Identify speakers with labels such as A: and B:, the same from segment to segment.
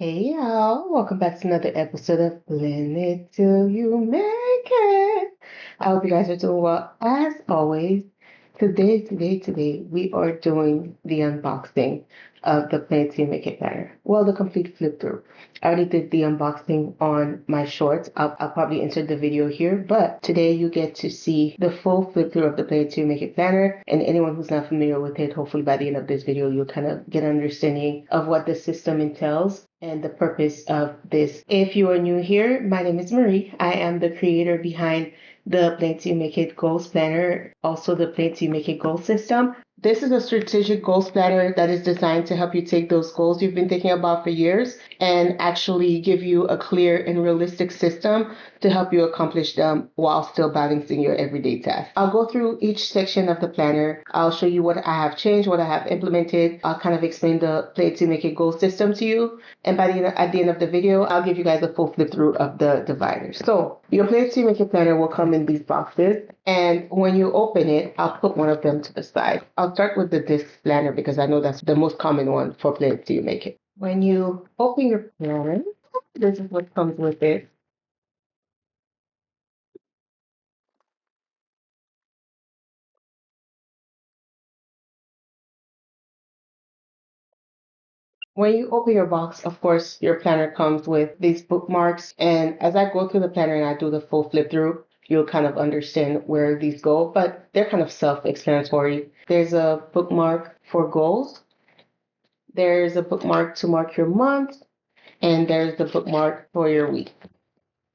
A: Hey y'all, welcome back to another episode of Blend It Till You Make It. I hope you guys are doing well. As always, today, we are doing the unboxing of the Blend It Till You Make It planner. Well, the complete flip through. I already did the unboxing on my shorts. I'll probably insert the video here, but today you get to see the full flip through of the Blend It Till You Make It planner. And anyone who's not familiar with it, hopefully by the end of this video, you'll kind of get an understanding of what the system entails and the purpose of this. If you are new here, my name is Marie. I am the creator behind the Plan to Make It Goals Planner, also the Plan to Make It Goal System. This is a strategic goals planner that is designed to help you take those goals you've been thinking about for years and actually give you a clear and realistic system to help you accomplish them while still balancing your everyday tasks. I'll go through each section of the planner. I'll show you what I have changed, what I have implemented. I'll kind of explain the Plan to Make It Goal System to you. And at the end of the video, I'll give you guys a full flip through of the dividers. So your Plan to Make It planner will come in these boxes. And when you open it, I'll put one of them to the side. I'll start with the disc planner because I know that's the most common one for Plan to Make It. When you open your planner, this is what comes with it. When you open your box, of course, your planner comes with these bookmarks. And as I go through the planner and I do the full flip through, you'll kind of understand where these go, but they're kind of self-explanatory. There's a bookmark for goals. There's a bookmark to mark your month, and there's the bookmark for your week.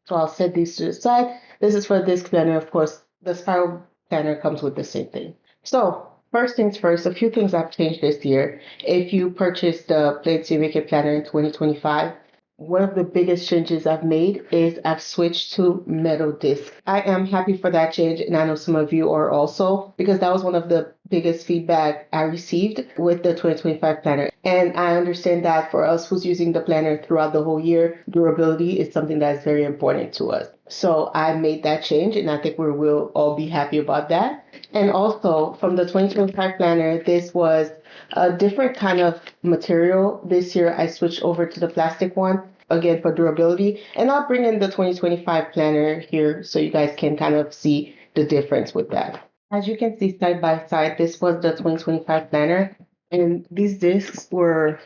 A: So I'll set these to the side. This is for this planner. Of course, the spiral planner comes with the same thing. So first things first, a few things I've changed this year. If you purchased the Plan to Make It planner in 2025, one of the biggest changes I've made is I've switched to metal disc. I am happy for that change, and I know some of you are also, because that was one of the biggest feedback I received with the 2025 planner. And I understand that for us who's using the planner throughout the whole year, durability is something that is very important to us. So I made that change, and I think we will all be happy about that. And also from the 2025 planner, this was a different kind of material. This year I switched over to the plastic one, again for durability. And I'll bring in the 2025 planner here so you guys can kind of see the difference with that. As you can see side by side, this was the 2025 planner. And these discs were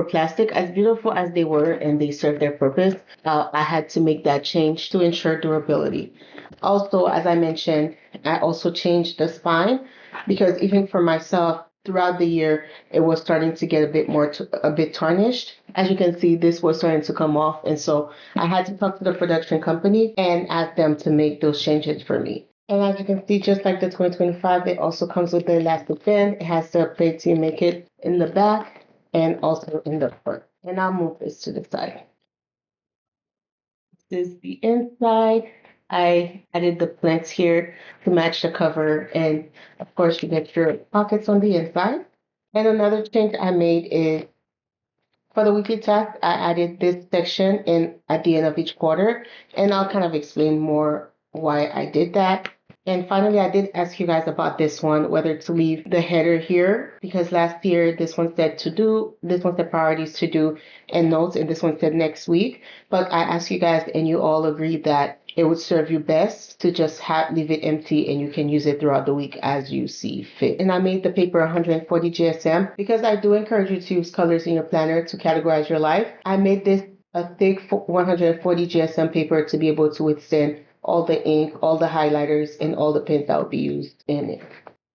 A: plastic. As beautiful as they were and they served their purpose, I had to make that change to ensure durability. Also, as I mentioned, I also changed the spine because even for myself, throughout the year, it was starting to get a bit tarnished. As you can see, this was starting to come off. And so I had to talk to the production company and ask them to make those changes for me. And as you can see, just like the 2025, it also comes with the elastic band. It has the Plan to Make It in the back and also in the front. And I'll move this to the side. This is the inside. I added the plants here to match the cover. And of course, you get your pockets on the inside. And another change I made is for the weekly task, I added this section in at the end of each quarter. And I'll kind of explain more why I did that. And finally, I did ask you guys about this one, whether to leave the header here, because last year this one said to do, this one said priorities to do and notes, and this one said next week. But I asked you guys and you all agreed that it would serve you best to just leave it empty and you can use it throughout the week as you see fit. And I made the paper 140 GSM because I do encourage you to use colors in your planner to categorize your life. I made this a thick 140 GSM paper to be able to withstand all the ink, all the highlighters, and all the pens that will be used in it.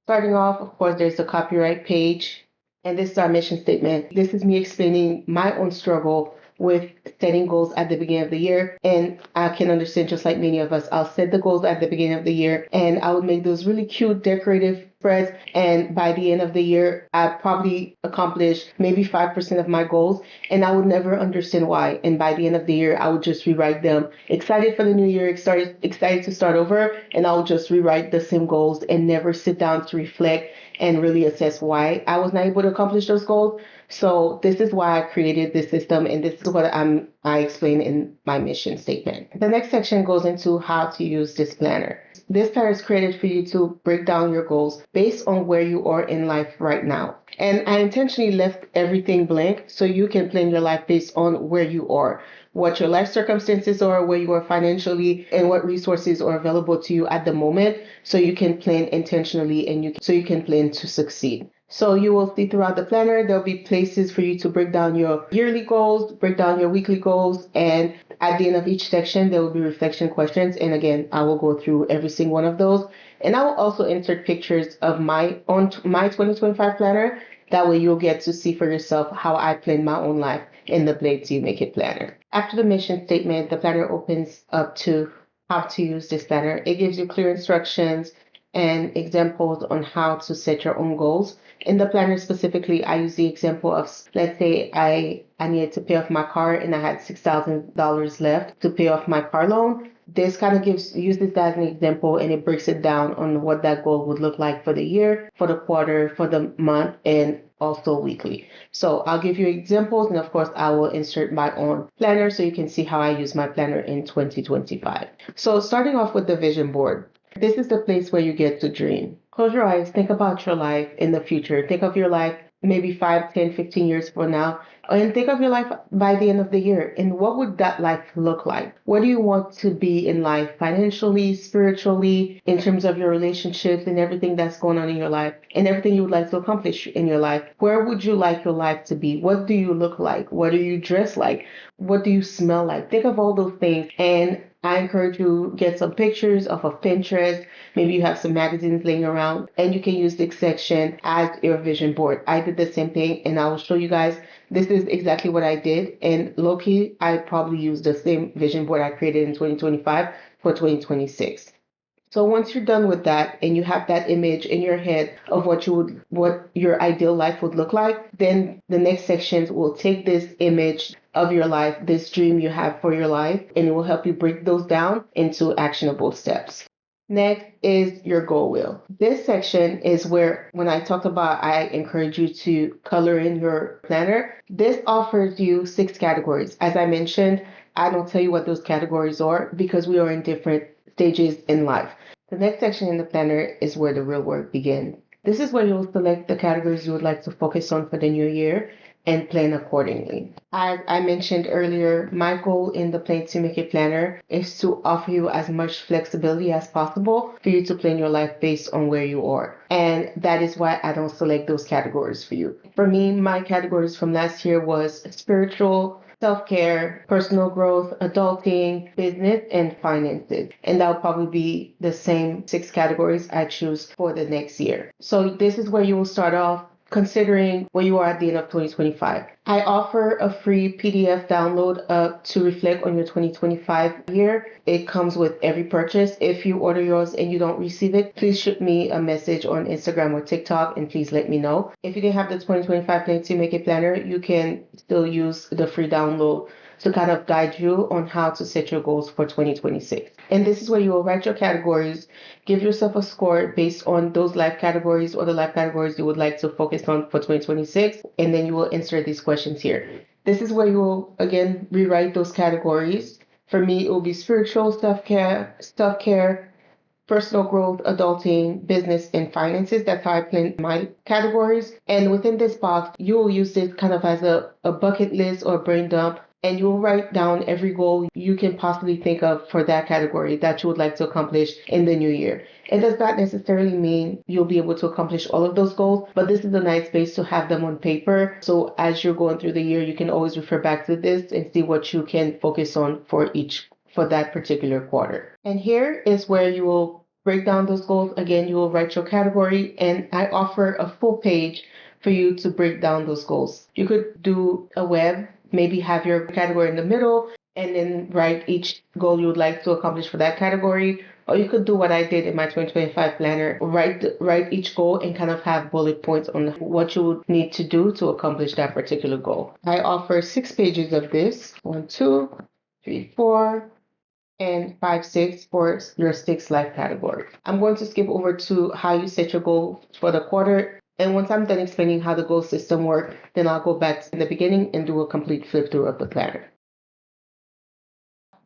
A: Starting off, of course, there's the copyright page, and this is our mission statement. This is me explaining my own struggle with setting goals at the beginning of the year. And I can understand, just like many of us, I'll set the goals at the beginning of the year and I would make those really cute decorative spreads. And by the end of the year, I probably accomplished maybe 5% of my goals and I would never understand why. And by the end of the year, I would just rewrite them. Excited for the new year, excited to start over. And I would just rewrite the same goals and never sit down to reflect and really assess why I was not able to accomplish those goals. So this is why I created this system, and this is what I explain in my mission statement. The next section goes into how to use this planner. This planner is created for you to break down your goals based on where you are in life right now. And I intentionally left everything blank so you can plan your life based on where you are, what your life circumstances are, where you are financially, and what resources are available to you at the moment, so you can plan intentionally and so you can plan to succeed. So you will see throughout the planner, there'll be places for you to break down your yearly goals, break down your weekly goals, and at the end of each section, there will be reflection questions. And again, I will go through every single one of those. And I will also insert pictures of my 2025 planner. That way you'll get to see for yourself how I plan my own life in the Blade to Make It planner. After the mission statement, the planner opens up to how to use this planner. It gives you clear instructions and examples on how to set your own goals. In the planner specifically, I use the example of, let's say I needed to pay off my car and I had $6,000 left to pay off my car loan. This kind of uses that as an example, and it breaks it down on what that goal would look like for the year, for the quarter, for the month, and also weekly. So I'll give you examples, and of course I will insert my own planner so you can see how I use my planner in 2025. So starting off with the vision board. This is the place where you get to dream. Close your eyes, think about your life in the future. Think of your life maybe 5, 10, 15 years from now, and think of your life by the end of the year. And what would that life look like? What do you want to be in life, financially, spiritually, in terms of your relationships and everything that's going on in your life and everything you would like to accomplish in your life? Where would you like your life to be? What do you look like? What do you dress like? What do you smell like? Think of all those things, and I encourage you get some pictures off of Pinterest. Maybe you have some magazines laying around, and you can use this section as your vision board. I did the same thing, and I will show you guys. This is exactly what I did, and low-key, I probably used the same vision board I created in 2025 for 2026. So once you're done with that and you have that image in your head of what your ideal life would look like, then the next sections will take this image of your life, this dream you have for your life, and it will help you break those down into actionable steps. Next is your goal wheel. This section is where, when I talked about, I encourage you to color in your planner. This offers you 6 categories. As I mentioned, I don't tell you what those categories are because we are in different stages in life. The next section in the planner is where the real work begins. This is where you'll select the categories you would like to focus on for the new year and plan accordingly. As I mentioned earlier, my goal in the Plan to Make It planner is to offer you as much flexibility as possible for you to plan your life based on where you are. And that is why I don't select those categories for you. For me, my categories from last year was spiritual, self-care, personal growth, adulting, business, and finances. And that'll probably be the same 6 categories I choose for the next year. So this is where you will start off considering where you are at the end of 2025. I offer a free PDF download to reflect on your 2025 year. It comes with every purchase. If you order yours and you don't receive it, please shoot me a message on Instagram or TikTok and please let me know. If you didn't have the 2025 Plan to Make It planner, you can still use the free download to kind of guide you on how to set your goals for 2026. And this is where you will write your categories, give yourself a score based on those life categories or the life categories you would like to focus on for 2026, and then you will insert these questions here. This is where you will, again, rewrite those categories. For me, it will be spiritual, self-care, personal growth, adulting, business, and finances. That's how I plan my categories. And within this box, you will use this kind of as a bucket list or brain dump, and you'll write down every goal you can possibly think of for that category that you would like to accomplish in the new year. It does not necessarily mean you'll be able to accomplish all of those goals, but this is a nice space to have them on paper. So as you're going through the year, you can always refer back to this and see what you can focus on for that particular quarter. And here is where you will break down those goals. Again, you will write your category, and I offer a full page for you to break down those goals. You could do a web, maybe have your category in the middle, and then write each goal you would like to accomplish for that category. Or you could do what I did in my 2025 planner, write each goal and kind of have bullet points on what you would need to do to accomplish that particular goal. I offer 6 pages of this, 1, 2, 3, 4, and 5, 6 for your 6 life categories. I'm going to skip over to how you set your goal for the quarter. And once I'm done explaining how the goal system works, then I'll go back to the beginning and do a complete flip through of the planner.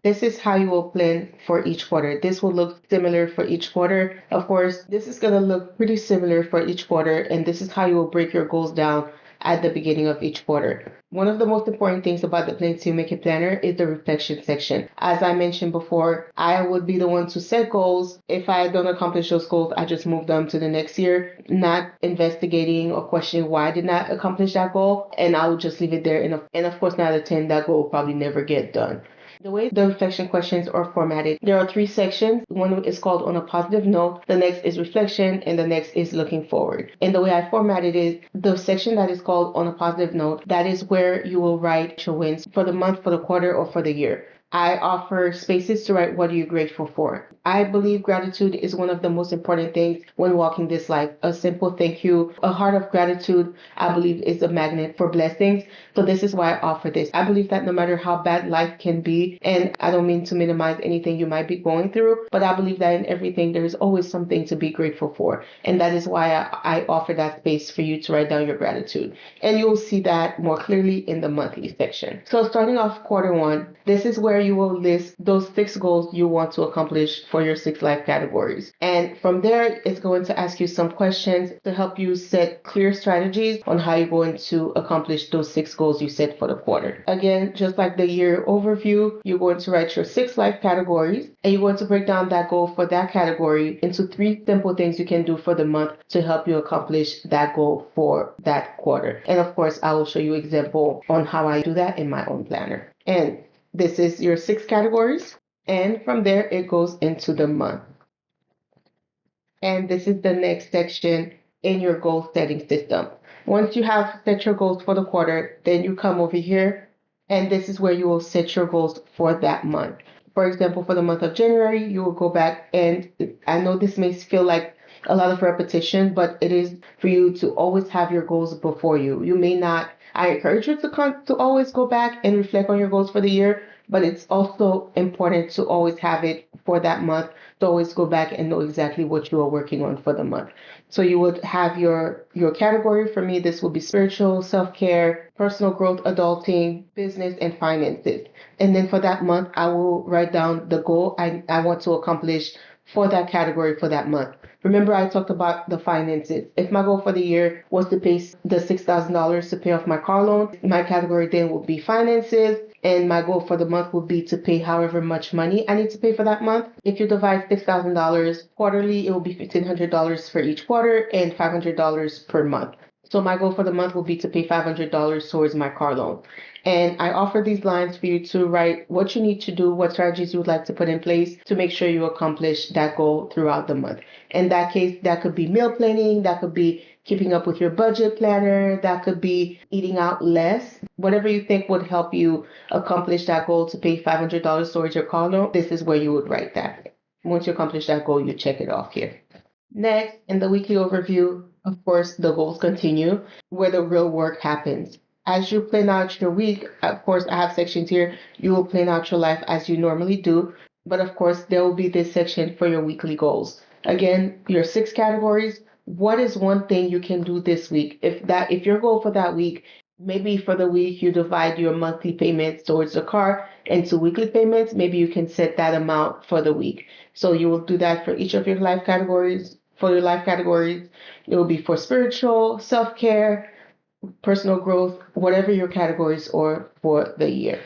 A: This is how you will plan for each quarter. This will look similar for each quarter. Of course, this is going to look pretty similar for each quarter, and this is how you will break your goals down at the beginning of each quarter. One of the most important things about the Plan to Make It Planner is the reflection section. As I mentioned before, I would be the one to set goals. If I don't accomplish those goals, I just move them to the next year, not investigating or questioning why I did not accomplish that goal, and I will just leave it there. And of course, 9 out of 10, that goal will probably never get done. The way the reflection questions are formatted, there are 3 sections. One is called On a Positive Note, the next is Reflection, and the next is Looking Forward. And the way I formatted it, the section that is called On a Positive Note, that is where you will write your wins for the month, for the quarter, or for the year. I offer spaces to write what are you grateful for. I believe gratitude is one of the most important things when walking this life. A simple thank you, a heart of gratitude, I believe is a magnet for blessings. So this is why I offer this. I believe that no matter how bad life can be, and I don't mean to minimize anything you might be going through, but I believe that in everything there is always something to be grateful for. And that is why I offer that space for you to write down your gratitude. And you'll see that more clearly in the monthly section. So starting off quarter 1, this is where you will list those 6 goals you want to accomplish for your 6 life categories. And from there, it's going to ask you some questions to help you set clear strategies on how you're going to accomplish those 6 goals you set for the quarter. Again, just like the year overview, you're going to write your 6 life categories, and you're going to break down that goal for that category into 3 simple things you can do for the month to help you accomplish that goal for that quarter. And of course, I will show you example on how I do that in my own planner. And this is your 6 categories, and from there it goes into the month. And this is the next section in your goal setting system. Once you have set your goals for the quarter, then you come over here, and this is where you will set your goals for that month. For example, for the month of January, you will go back, and I know this may feel like a lot of repetition, but it is for you to always have your goals before you. You may not, I encourage you to always go back and reflect on your goals for the year, but it's also important to always have it for that month, to always go back and know exactly what you are working on for the month. So you would have your category. For me, this will be spiritual, self-care, personal growth, adulting, business, and finances. And then for that month, I will write down the goal I want to accomplish for that category for that month. Remember, I talked about the finances. If my goal for the year was to pay the $6,000 to pay off my car loan, my category then will be finances, and my goal for the month would be to pay however much money I need to pay for that month. If you divide $6,000 quarterly, it will be $1,500 for each quarter and $500 per month. So my goal for the month will be to pay $500 towards my car loan. And I offer these lines for you to write what you need to do, what strategies you would like to put in place to make sure you accomplish that goal throughout the month. In that case, that could be meal planning, that could be keeping up with your budget planner, that could be eating out less. Whatever you think would help you accomplish that goal to pay $500 towards your car loan, this is where you would write that. Once you accomplish that goal, you check it off here. Next, in the weekly overview, of course, the goals continue where the real work happens. As you plan out your week, of course, I have sections here. You will plan out your life as you normally do. But of course, there will be this section for your weekly goals. Again, your 6 categories. What is one thing you can do this week? If your goal for that week, maybe for the week you divide your monthly payments towards the car into weekly payments, maybe you can set that amount for the week. So you will do that for each of your life categories. For your life categories, it will be for spiritual, self-care, personal growth, whatever your categories are for the year.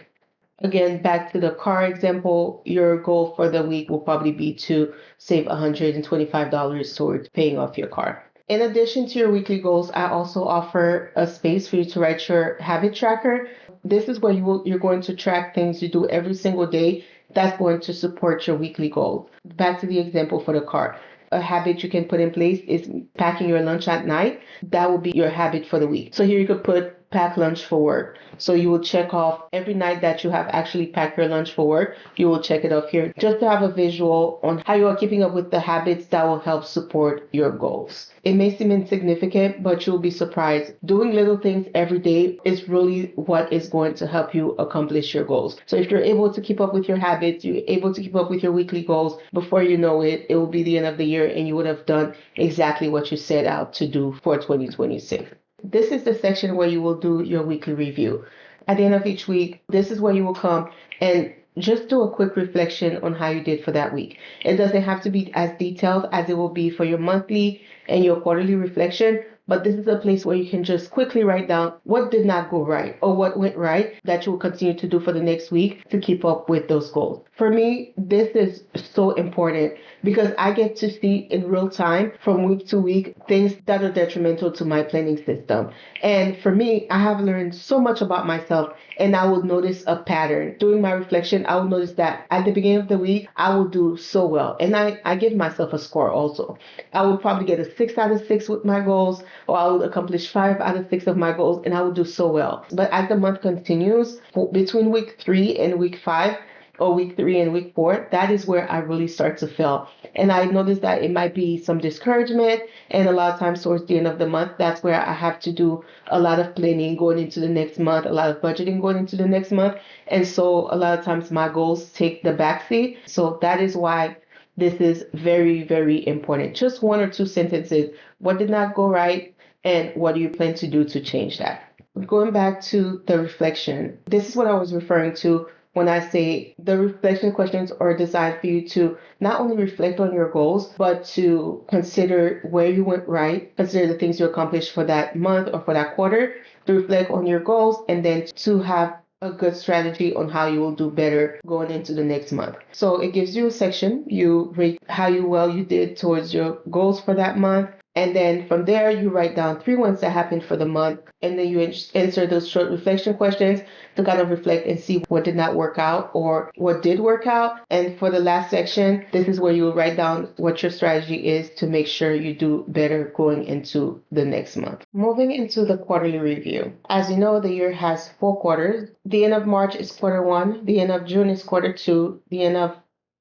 A: Again, back to the car example, your goal for the week will probably be to save $125 towards paying off your car. In addition to your weekly goals, I also offer a space for you to write your habit tracker. This is where you're going to track things you do every single day that's going to support your weekly goals. Back to the example for the car. A habit you can put in place is packing your lunch at night. That will be your habit for the week. So here you could put pack lunch for work. So you will check off every night that you have actually packed your lunch for work. You will check it off here just to have a visual on how you are keeping up with the habits that will help support your goals. It may seem insignificant, but you'll be surprised. Doing little things every day is really what is going to help you accomplish your goals. So if you're able to keep up with your habits, you're able to keep up with your weekly goals, before you know it, it will be the end of the year and you would have done exactly what you set out to do for 2026. This is the section where you will do your weekly review. At the end of each week, this is where you will come and just do a quick reflection on how you did for that week. It doesn't have to be as detailed as it will be for your monthly and your quarterly reflection, but this is a place where you can just quickly write down what did not go right or what went right that you will continue to do for the next week to keep up with those goals. For me, this is so important because I get to see in real time from week to week things that are detrimental to my planning system. And for me, I have learned so much about myself, and I will notice a pattern. During my reflection, I will notice that at the beginning of the week, I will do so well. And I give myself a score also. I will probably get a 6 out of 6 with my goals, or I will accomplish 5 out of 6 of my goals, and I will do so well. But as the month continues, between week 3 and week 5, or week 3 and week 4, that is where I really start to fail. And I notice that it might be some discouragement. And a lot of times towards the end of the month, that's where I have to do a lot of planning going into the next month, a lot of budgeting going into the next month. And so a lot of times my goals take the backseat. So that is why this is very, very important. Just 1 or 2 sentences. What did not go right? And what do you plan to do to change that? Going back to the reflection, this is what I was referring to when I say the reflection questions are designed for you to not only reflect on your goals, but to consider where you went right, consider the things you accomplished for that month or for that quarter, to reflect on your goals, and then to have a good strategy on how you will do better going into the next month. So it gives you a section. You rate how well you did towards your goals for that month. And then from there, you write down 3 ones that happened for the month. And then you answer those short reflection questions to kind of reflect and see what did not work out or what did work out. And for the last section, this is where you will write down what your strategy is to make sure you do better going into the next month. Moving into the quarterly review. As you know, the year has 4 quarters. The end of March is quarter 1. The end of June is quarter 2. The end of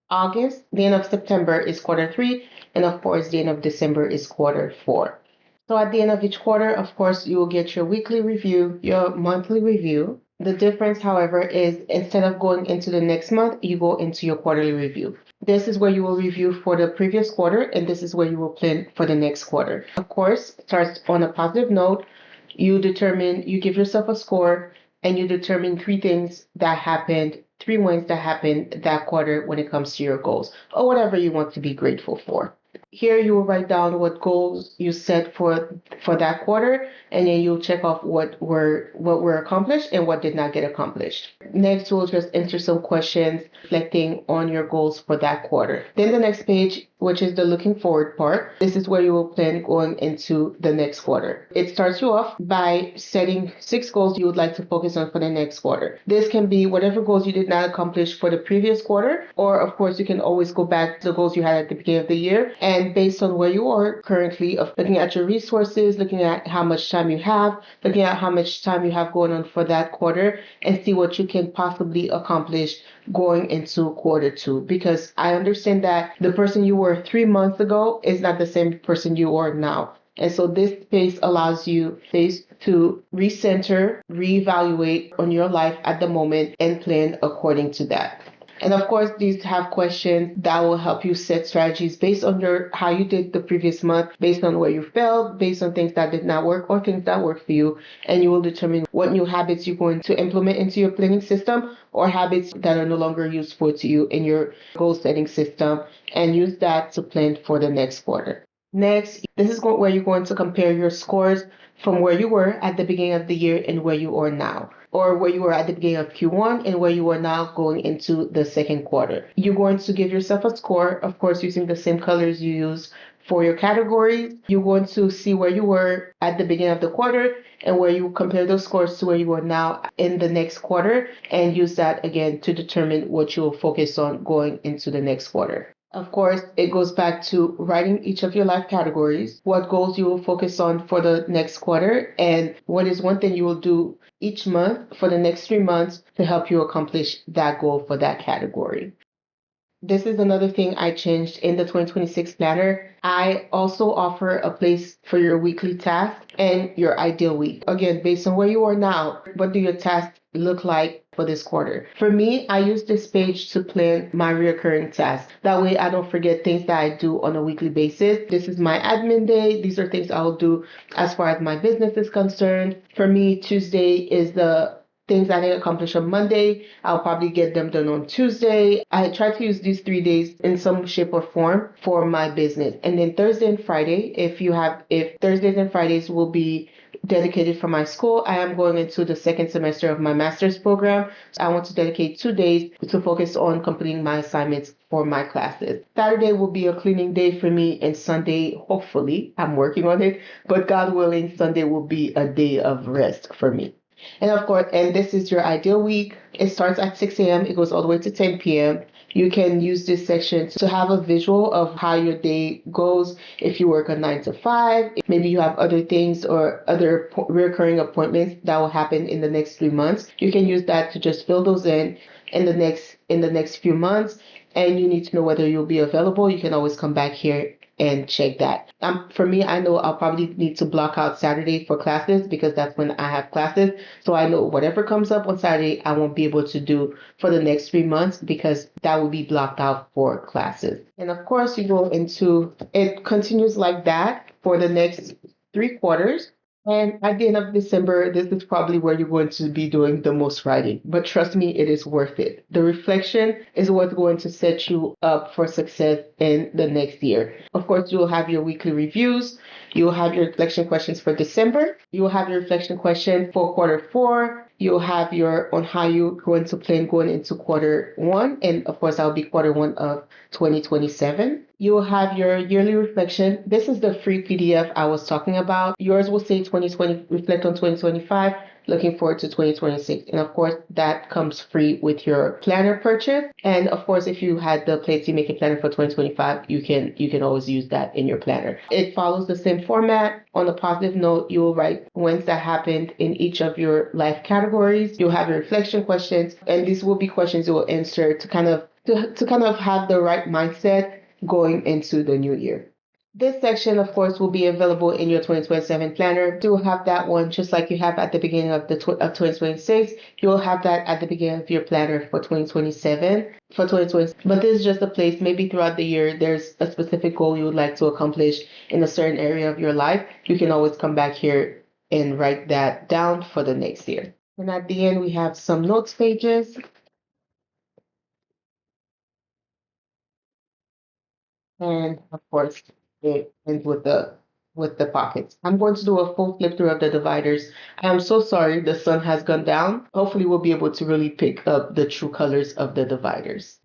A: August, the end of September is quarter 3, and of course, the end of December is quarter 4. So at the end of each quarter, of course, you will get your weekly review, your monthly review. The difference, however, is instead of going into the next month, you go into your quarterly review. This is where you will review for the previous quarter, and this is where you will plan for the next quarter. Of course, it starts on a positive note. You give yourself a score, and you determine 3 things that happened, 3 wins that happened that quarter when it comes to your goals, or whatever you want to be grateful for. Here you will write down what goals you set for that quarter, and then you'll check off what were accomplished and what did not get accomplished. Next, we'll just answer some questions reflecting on your goals for that quarter. Then the next page, which is the looking forward part, this is where you will plan going into the next quarter. It starts you off by setting 6 goals you would like to focus on for the next quarter. This can be whatever goals you did not accomplish for the previous quarter, or of course you can always go back to the goals you had at the beginning of the year, and based on where you are currently, of looking at your resources, looking at how much time you have, looking at how much time you have going on for that quarter, and see what you can possibly accomplish going into quarter 2. Because I understand that the person you were 3 months ago is not the same person you are now. And so this space allows you to recenter, reevaluate on your life at the moment, and plan according to that. And of course, these have questions that will help you set strategies based on how you did the previous month, based on where you failed, based on things that did not work or things that worked for you. And you will determine what new habits you're going to implement into your planning system, or habits that are no longer useful to you in your goal setting system, and use that to plan for the next quarter. Next, this is where you're going to compare your scores from where you were at the beginning of the year and where you are now, or where you were at the beginning of Q1 and where you are now going into the second quarter. You're going to give yourself a score, of course, using the same colors you use for your categories. You're going to see where you were at the beginning of the quarter and where you compare those scores to where you are now in the next quarter, and use that again to determine what you will focus on going into the next quarter. Of course, it goes back to writing each of your life categories, what goals you will focus on for the next quarter, and what is one thing you will do each month for the next 3 months to help you accomplish that goal for that category. This is another thing I changed in the 2026 planner. I also offer a place for your weekly task and your ideal week. Again, based on where you are now, what do your tasks look like for this quarter? For me, I use this page to plan my recurring tasks. That way I don't forget things that I do on a weekly basis. This is my admin day. These are things I'll do as far as my business is concerned. For me, Tuesday is the things I need to accomplish on Monday, I'll probably get them done on Tuesday. I try to use these 3 days in some shape or form for my business. And then Thursday and Friday, if Thursdays and Fridays will be dedicated for my school, I am going into the second semester of my master's program. So I want to dedicate 2 days to focus on completing my assignments for my classes. Saturday will be a cleaning day for me, and Sunday, hopefully, I'm working on it, but God willing, Sunday will be a day of rest for me. And of course, and this is your ideal week. It starts at 6 a.m., it goes all the way to 10 p.m. You can use this section to have a visual of how your day goes. If you work a 9 to 5, maybe you have other things or other recurring appointments that will happen in the next 3 months. You can use that to just fill those in the next few months. And you need to know whether you'll be available. You can always come back here and check that. For me, I know I'll probably need to block out Saturday for classes because that's when I have classes. So I know whatever comes up on Saturday, I won't be able to do for the next 3 months because that will be blocked out for classes. And of course, you go into it continues like that for the next 3 quarters. And at the end of December, this is probably where you're going to be doing the most writing. But trust me, it is worth it. The reflection is what's going to set you up for success in the next year. Of course, you'll have your weekly reviews. You'll have your reflection questions for December. You'll have your reflection question for quarter 4. You'll have your on how you're going to plan going into quarter 1. And of course, that'll be quarter 1 of 2027. You will have your yearly reflection. This is the free PDF I was talking about. Yours will say 2020, reflect on 2025, looking forward to 2026. And of course, that comes free with your planner purchase. And of course, if you had the Play Make It Planner for 2025, you can always use that in your planner. It follows the same format. On a positive note, you will write wins that happened in each of your life categories. You'll have your reflection questions, and these will be questions you will answer to kind of have the right mindset going into the new year. This section, of course, will be available in your 2027 planner. You will have that one just like you have at the beginning of of 2026. You will have that at the beginning of your planner for 2027. But this is just a place, maybe throughout the year, there's a specific goal you would like to accomplish in a certain area of your life. You can always come back here and write that down for the next year. And at the end, we have some notes pages. And of course, it ends with the pockets. I'm going to do a full flip through of the dividers. I am so sorry the sun has gone down. Hopefully we'll be able to really pick up the true colors of the dividers.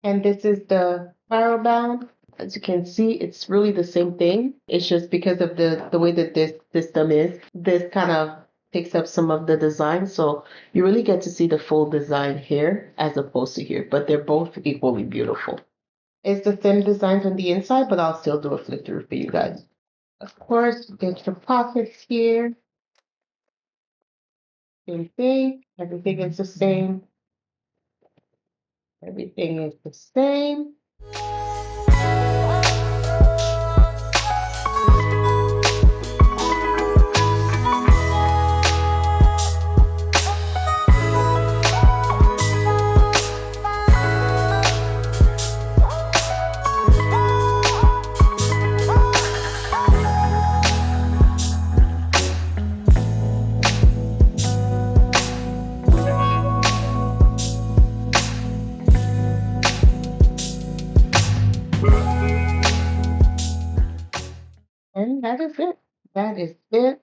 A: And this is the spiral bound. As you can see, it's really the same thing. It's just because of the way that this system is, this kind of takes up some of the design. So you really get to see the full design here as opposed to here, but they're both equally beautiful. It's the same designs on the inside, but I'll still do a flip through for you guys. Of course, get your pockets here. Same thing. Everything is the same. Everything is the same. And that is it. That is it.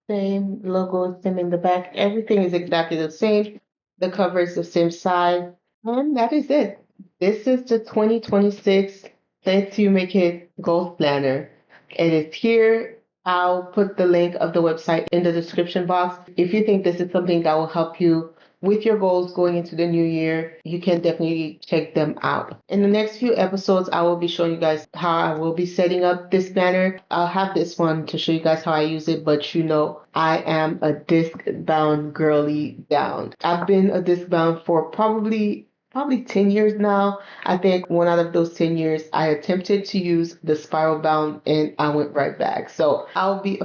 A: Same logo, same in the back. Everything is exactly the same. The cover is the same size. And that is it. This is the 2026 Thanks to Make It Goals Planner. It is here. I'll put the link of the website in the description box. If you think this is something that will help you with your goals going into the new year, you can definitely check them out. In the next few episodes, I will be showing you guys how I will be setting up this planner. I'll have this one to show you guys how I use it, but you know, I am a disc bound girly bound. I've been a disc bound for probably 10 years now. I think one out of those 10 years, I attempted to use the spiral bound and I went right back. So I'll be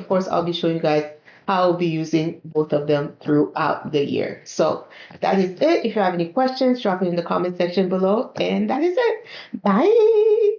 A: showing you guys how I'll be using both of them throughout the year. So that is it. If you have any questions, drop it in the comment section below. And that is it. Bye.